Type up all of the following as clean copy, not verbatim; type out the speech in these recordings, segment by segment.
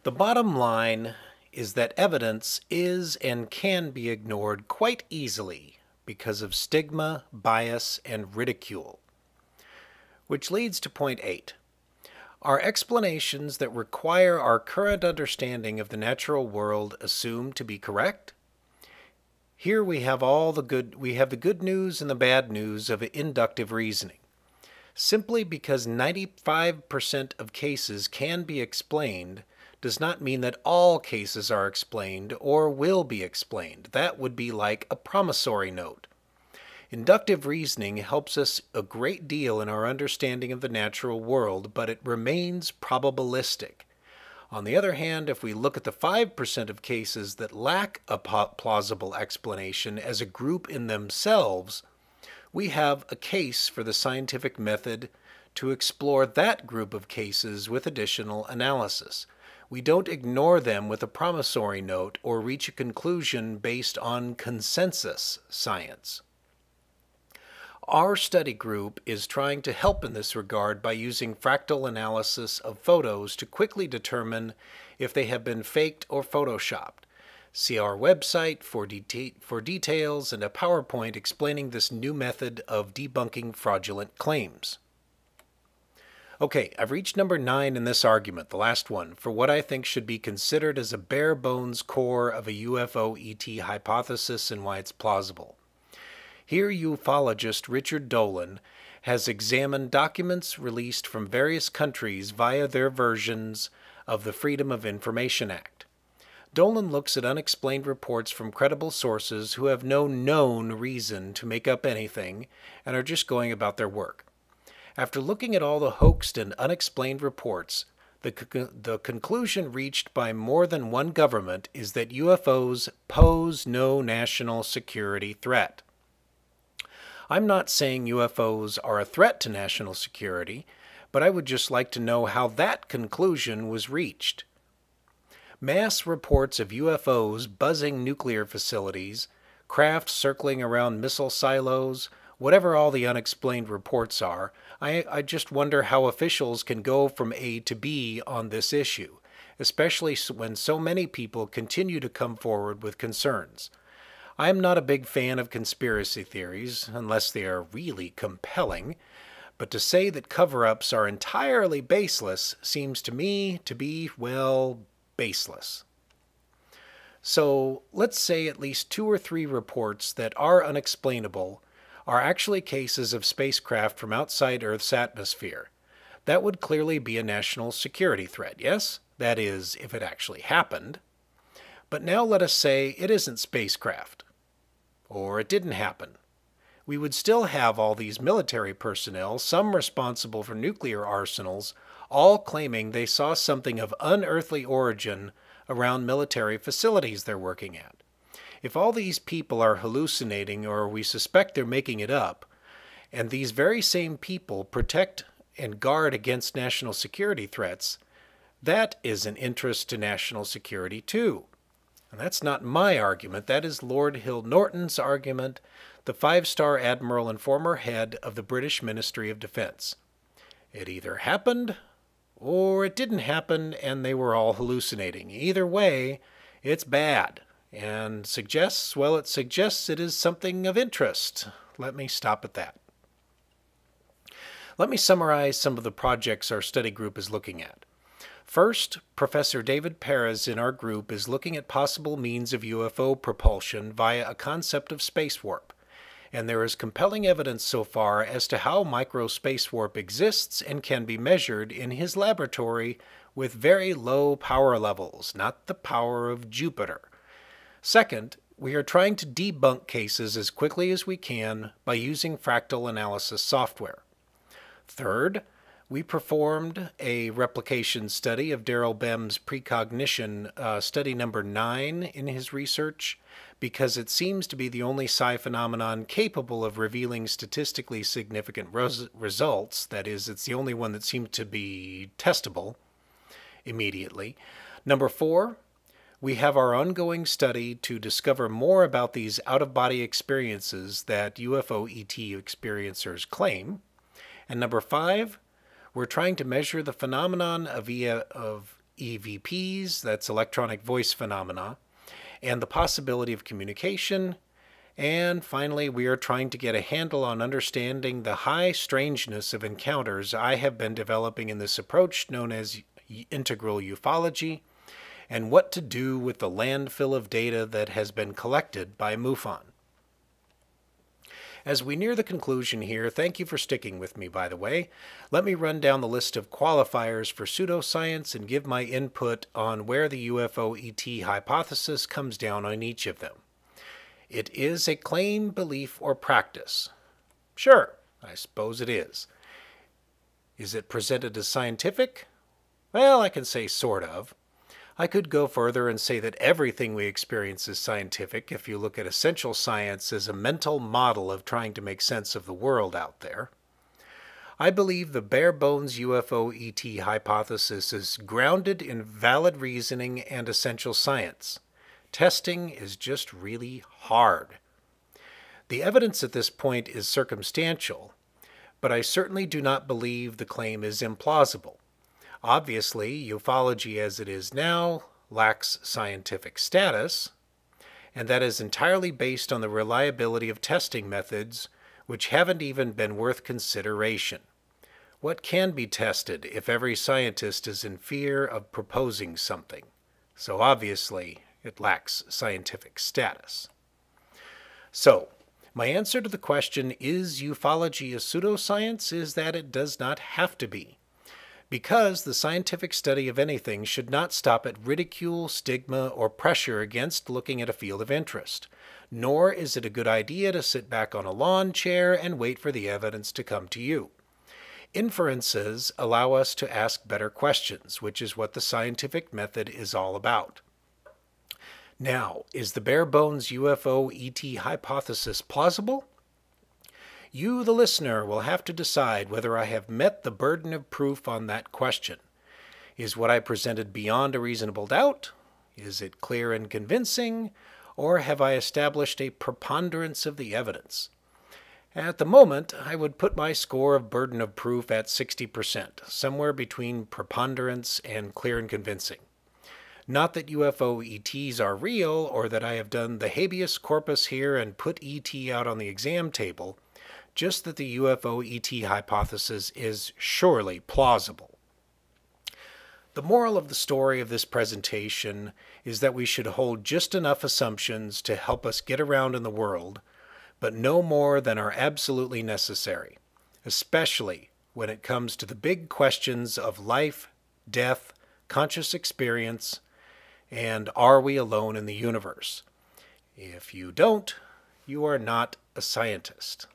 The bottom line is that evidence is and can be ignored quite easily because of stigma, bias, and ridicule. Which leads to point 8. Are explanations that require our current understanding of the natural world assumed to be correct? Here we have the good news and the bad news of inductive reasoning. Simply because 95% of cases can be explained does not mean that all cases are explained or will be explained. That would be like a promissory note. Inductive reasoning helps us a great deal in our understanding of the natural world, but it remains probabilistic. On the other hand, if we look at the 5% of cases that lack a plausible explanation as a group in themselves, we have a case for the scientific method to explore that group of cases with additional analysis. We don't ignore them with a promissory note or reach a conclusion based on consensus science. Our study group is trying to help in this regard by using fractal analysis of photos to quickly determine if they have been faked or photoshopped. See our website for details and a PowerPoint explaining this new method of debunking fraudulent claims. Okay, I've reached number 9 in this argument, the last one, for what I think should be considered as a bare bones core of a UFO-ET hypothesis and why it's plausible. Here, ufologist Richard Dolan has examined documents released from various countries via their versions of the Freedom of Information Act. Dolan looks at unexplained reports from credible sources who have no known reason to make up anything and are just going about their work. After looking at all the hoaxed and unexplained reports, the conclusion reached by more than one government is that UFOs pose no national security threat. I'm not saying UFOs are a threat to national security, but I would just like to know how that conclusion was reached. Mass reports of UFOs buzzing nuclear facilities, craft circling around missile silos, whatever all the unexplained reports are, I just wonder how officials can go from A to B on this issue, especially when so many people continue to come forward with concerns. I am not a big fan of conspiracy theories, unless they are really compelling, but to say that cover-ups are entirely baseless seems to me to be, well, baseless. So let's say at least 2 or 3 reports that are unexplainable are actually cases of spacecraft from outside Earth's atmosphere. That would clearly be a national security threat, yes? That is, if it actually happened. But now let us say it isn't spacecraft, or it didn't happen. We would still have all these military personnel, some responsible for nuclear arsenals, all claiming they saw something of unearthly origin around military facilities they're working at. If all these people are hallucinating or we suspect they're making it up, and these very same people protect and guard against national security threats, that is an interest to national security too. And that's not my argument, that is Lord Hill Norton's argument, the 5-star admiral and former head of the British Ministry of Defense. It either happened or it didn't happen and they were all hallucinating. Either way, it's bad. And it suggests it is something of interest. Let me stop at that. Let me summarize some of the projects our study group is looking at. First, Professor David Perez in our group is looking at possible means of UFO propulsion via a concept of space warp. And there is compelling evidence so far as to how micro space warp exists and can be measured in his laboratory with very low power levels, not the power of Jupiter. Second, we are trying to debunk cases as quickly as we can by using fractal analysis software. Third, we performed a replication study of Daryl Bem's precognition, study number 9 in his research, because it seems to be the only psi phenomenon capable of revealing statistically significant results. That is, it's the only one that seemed to be testable immediately. Number 4, we have our ongoing study to discover more about these out-of-body experiences that UFO-ET experiencers claim. And number 5, we're trying to measure the phenomenon of EVPs, that's electronic voice phenomena, and the possibility of communication. And finally, we are trying to get a handle on understanding the high strangeness of encounters I have been developing in this approach known as Integral UFOlogy, and what to do with the landfill of data that has been collected by MUFON. As we near the conclusion here, thank you for sticking with me, by the way. Let me run down the list of qualifiers for pseudoscience and give my input on where the UFO-ET hypothesis comes down on each of them. It is a claim, belief, or practice. Sure, I suppose it is. Is it presented as scientific? Well, I can say sort of. I could go further and say that everything we experience is scientific if you look at essential science as a mental model of trying to make sense of the world out there. I believe the bare-bones UFO-ET hypothesis is grounded in valid reasoning and essential science. Testing is just really hard. The evidence at this point is circumstantial, but I certainly do not believe the claim is implausible. Obviously, ufology as it is now lacks scientific status, and that is entirely based on the reliability of testing methods, which haven't even been worth consideration. What can be tested if every scientist is in fear of proposing something? So obviously, it lacks scientific status. So, my answer to the question, is ufology a pseudoscience, is that it does not have to be. Because the scientific study of anything should not stop at ridicule, stigma, or pressure against looking at a field of interest. Nor is it a good idea to sit back on a lawn chair and wait for the evidence to come to you. Inferences allow us to ask better questions, which is what the scientific method is all about. Now, is the bare-bones UFO-ET hypothesis plausible? You, the listener, will have to decide whether I have met the burden of proof on that question. Is what I presented beyond a reasonable doubt? Is it clear and convincing? Or have I established a preponderance of the evidence? At the moment, I would put my score of burden of proof at 60%, somewhere between preponderance and clear and convincing. Not that UFO-ETs are real, or that I have done the habeas corpus here and put ET out on the exam table, just that the UFO-ET hypothesis is surely plausible. The moral of the story of this presentation is that we should hold just enough assumptions to help us get around in the world, but no more than are absolutely necessary, especially when it comes to the big questions of life, death, conscious experience, and are we alone in the universe? If you don't, you are not a scientist.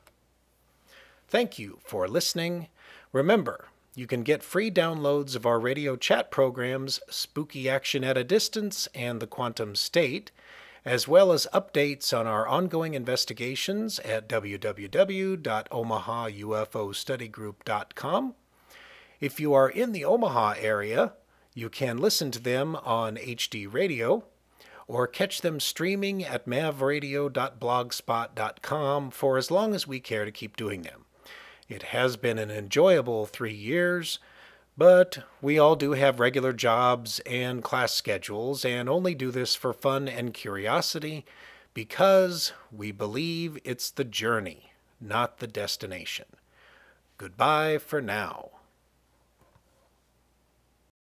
Thank you for listening. Remember, you can get free downloads of our radio chat programs, Spooky Action at a Distance and The Quantum State, as well as updates on our ongoing investigations at www.omahaufostudygroup.com. If you are in the Omaha area, you can listen to them on HD radio, or catch them streaming at mavradio.blogspot.com for as long as we care to keep doing them. It has been an enjoyable 3 years, but we all do have regular jobs and class schedules and only do this for fun and curiosity because we believe it's the journey, not the destination. Goodbye for now.